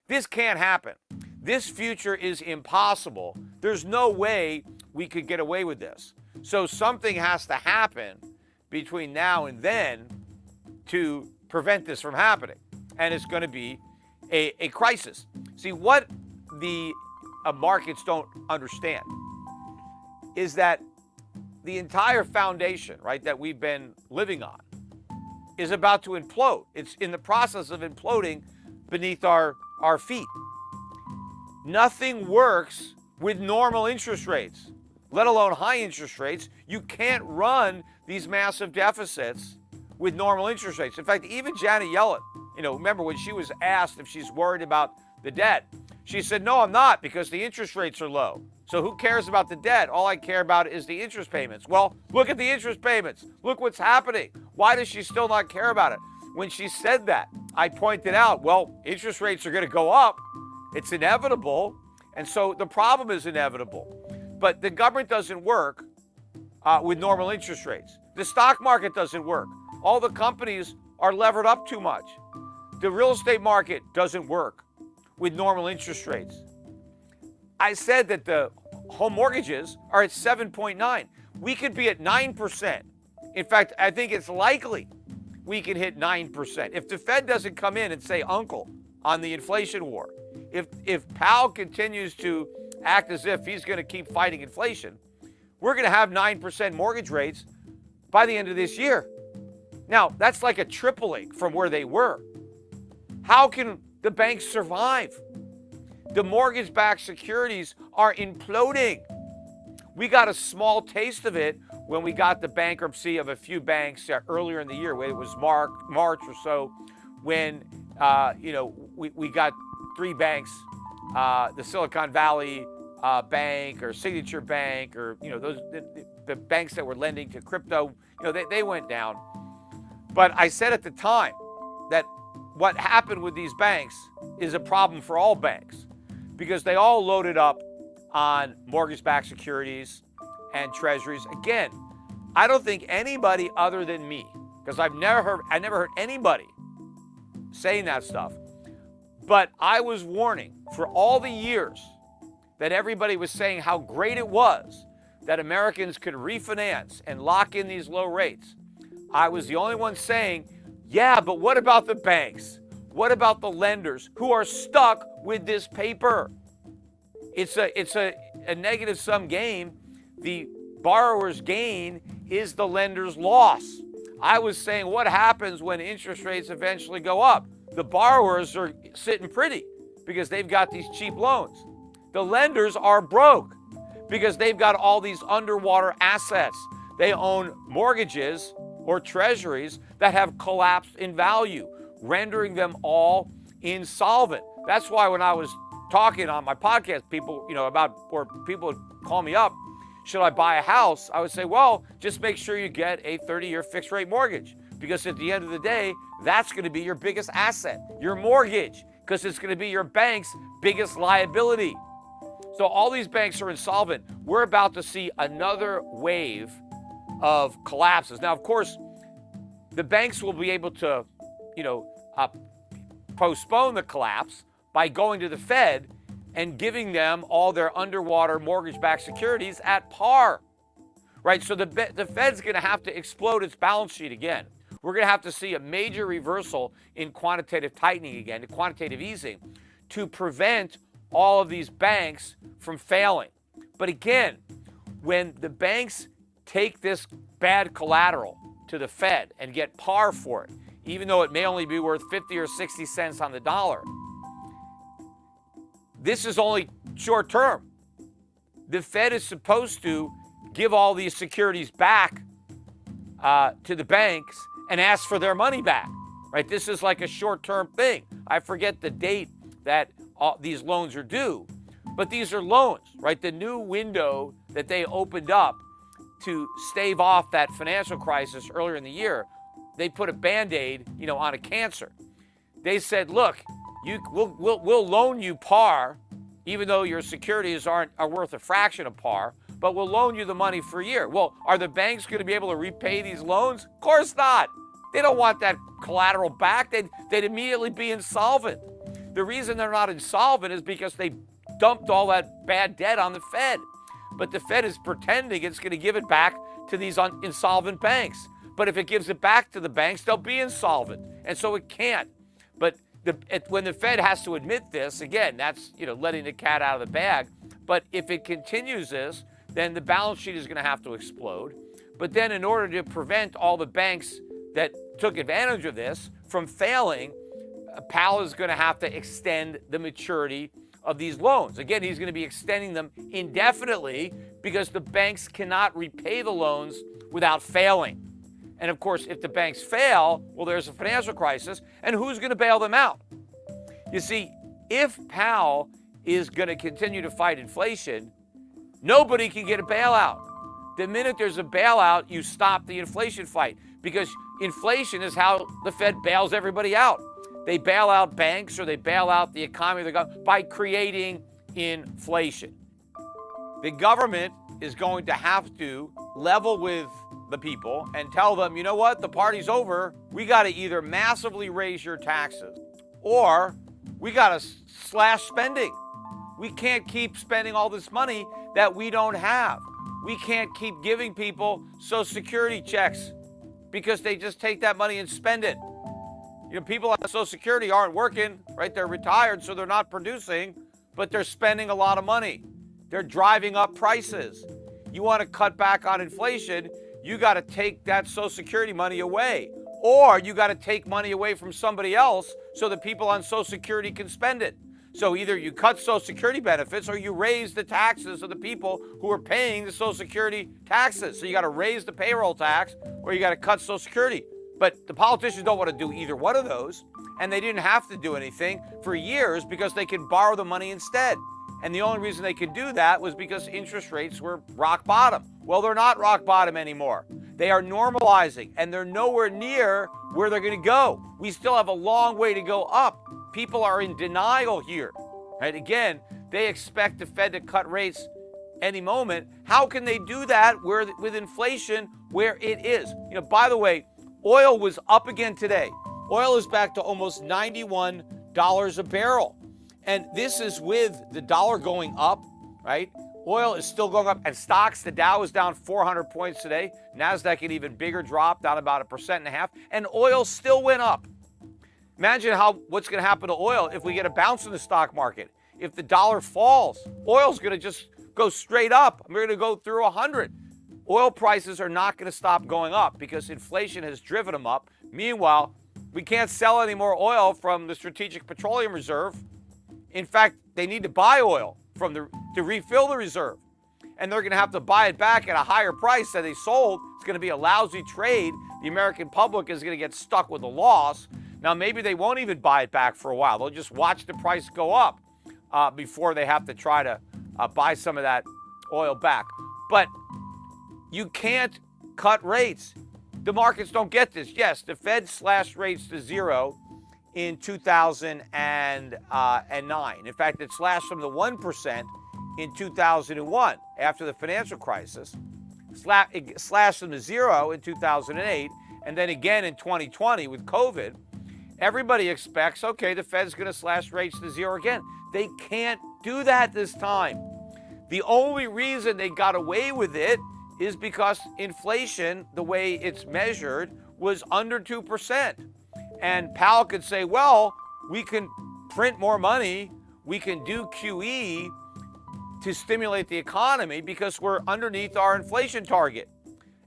This can't happen. This future is impossible. There's no way we could get away with this. So something has to happen between now and then to prevent this from happening. And it's going to be a crisis. See, what the markets don't understand is that the entire foundation, right, that we've been living on is about to implode. It's in the process of imploding beneath our feet. Nothing works with normal interest rates, let alone high interest rates. You can't run these massive deficits with normal interest rates. In fact, even Janet Yellen, remember when she was asked if she's worried about the debt, she said, no, I'm not, because the interest rates are low. So who cares about the debt? All I care about is the interest payments. Well, look at the interest payments. Look what's happening. Why does she still not care about it? When she said that, I pointed out, well, interest rates are going to go up. It's inevitable. And so the problem is inevitable. But the government doesn't work with normal interest rates. The stock market doesn't work. All the companies are levered up too much. The real estate market doesn't work with normal interest rates. I said that the home mortgages are at 7.9. We could be at 9%. In fact, I think it's likely we can hit 9%. If the Fed doesn't come in and say uncle on the inflation war, if Powell continues to act as if he's going to keep fighting inflation, we're going to have 9% mortgage rates by the end of this year. Now, that's like a tripling from where they were. How can the banks survive? The mortgage-backed securities are imploding. We got a small taste of it when we got the bankruptcy of a few banks earlier in the year. It was March or so when we got three banks, the Silicon Valley Bank or Signature Bank, or the banks that were lending to crypto. They went down. But I said at the time that what happened with these banks is a problem for all banks, because they all loaded up on mortgage-backed securities and treasuries. Again, I don't think anybody other than me, because I never heard anybody saying that stuff, but I was warning for all the years that everybody was saying how great it was that Americans could refinance and lock in these low rates. I was the only one saying, yeah, but what about the banks? What about the lenders who are stuck with this paper? It's a negative sum game. The borrower's gain is the lender's loss. I was saying, what happens when interest rates eventually go up? The borrowers are sitting pretty because they've got these cheap loans. The lenders are broke because they've got all these underwater assets. They own mortgages or treasuries that have collapsed in value, rendering them all insolvent. That's why when I was talking on my podcast, people would call me up, should I buy a house? I would say, well, just make sure you get a 30-year fixed rate mortgage, because at the end of the day, that's going to be your biggest asset, your mortgage, because it's going to be your bank's biggest liability. So all these banks are insolvent. We're about to see another wave of collapses. Now, of course, the banks will be able to, postpone the collapse by going to the Fed and giving them all their underwater mortgage-backed securities at par, right? So the Fed's going to have to explode its balance sheet again. We're going to have to see a major reversal in quantitative tightening again, quantitative easing, to prevent all of these banks from failing. But again, when the banks take this bad collateral to the Fed and get par for it, even though it may only be worth 50 or 60 cents on the dollar, this is only short term. The Fed is supposed to give all these securities back to the banks and ask for their money back, right? This is like a short-term thing. I forget the date that these loans are due, but these are loans, right? The new window that they opened up to stave off that financial crisis earlier in the year, they put a Band-Aid, on a cancer. They said, look, we'll loan you par, even though your securities are worth a fraction of par, but we'll loan you the money for a year. Well, are the banks going to be able to repay these loans? Of course not. They don't want that collateral back. They'd immediately be insolvent. The reason they're not insolvent is because they dumped all that bad debt on the Fed. But the Fed is pretending it's going to give it back to these insolvent banks. But if it gives it back to the banks, they'll be insolvent. And so it can't. But when the Fed has to admit this, again, that's letting the cat out of the bag. But if it continues this, then the balance sheet is going to have to explode. But then in order to prevent all the banks that took advantage of this from failing, Powell is going to have to extend the maturity of these loans. Again, he's going to be extending them indefinitely because the banks cannot repay the loans without failing. And of course, if the banks fail, well, there's a financial crisis, and who's going to bail them out? You see, if Powell is going to continue to fight inflation, nobody can get a bailout. The minute there's a bailout, you stop the inflation fight, because inflation is how the Fed bails everybody out. They bail out banks or they bail out the economy by creating inflation. The government is going to have to level with the people and tell them, you know what, the party's over. We got to either massively raise your taxes or we got to slash spending. We can't keep spending all this money that we don't have. We can't keep giving people Social Security checks because they just take that money and spend it. People on Social Security aren't working, right? They're retired, so they're not producing, but they're spending a lot of money. They're driving up prices. You want to cut back on inflation, you got to take that Social Security money away. Or you got to take money away from somebody else so that people on Social Security can spend it. So either you cut Social Security benefits or you raise the taxes of the people who are paying the Social Security taxes. So you got to raise the payroll tax or you got to cut Social Security. But the politicians don't want to do either one of those, and they didn't have to do anything for years because they could borrow the money instead. And the only reason they could do that was because interest rates were rock bottom. Well, they're not rock bottom anymore. They are normalizing, and they're nowhere near where they're going to go. We still have a long way to go up. People are in denial here. Right? Again, they expect the Fed to cut rates any moment. How can they do that with inflation where it is? By the way, oil was up again today. Oil is back to almost $91 a barrel. And this is with the dollar going up, right? Oil is still going up, and stocks, the Dow is down 400 points today. NASDAQ an even bigger drop, down about 1.5%, and oil still went up. Imagine what's going to happen to oil if we get a bounce in the stock market. If the dollar falls, oil's going to just go straight up. We're going to go through 100. Oil prices are not going to stop going up because inflation has driven them up. Meanwhile, we can't sell any more oil from the Strategic Petroleum Reserve. In fact, they need to buy oil to refill the reserve. And they're going to have to buy it back at a higher price than they sold. It's going to be a lousy trade. The American public is going to get stuck with a loss. Now, maybe they won't even buy it back for a while. They'll just watch the price go up before they have to try to buy some of that oil back. But you can't cut rates. The markets don't get this. Yes, the Fed slashed rates to zero in 2009. In fact, it slashed them to 1% in 2001 after the financial crisis. It slashed them to zero in 2008, and then again in 2020 with COVID. Everybody expects, okay, the Fed's going to slash rates to zero again. They can't do that this time. The only reason they got away with it is because inflation, the way it's measured, was under 2%. And Powell could say, well, we can print more money, we can do QE to stimulate the economy because we're underneath our inflation target.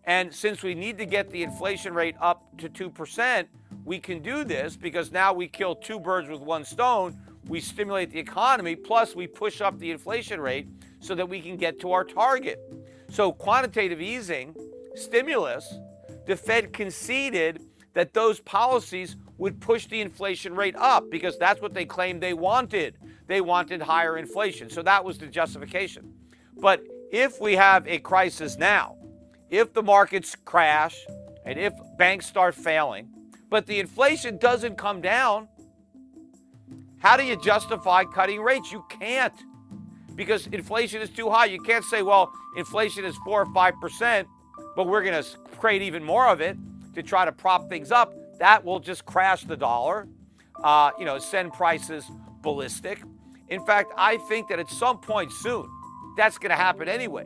And since we need to get the inflation rate up to 2%, we can do this because now we kill two birds with one stone. We stimulate the economy, plus we push up the inflation rate so that we can get to our target. So quantitative easing, stimulus, the Fed conceded that those policies would push the inflation rate up because that's what they claimed they wanted. They wanted higher inflation. So that was the justification. But if we have a crisis now, if the markets crash and if banks start failing, but the inflation doesn't come down, how do you justify cutting rates? You can't, because inflation is too high. You can't say, well, inflation is 4 or 5%, but we're going to create even more of it to try to prop things up. That will just crash the dollar, send prices ballistic. In fact, I think that at some point soon, that's going to happen anyway.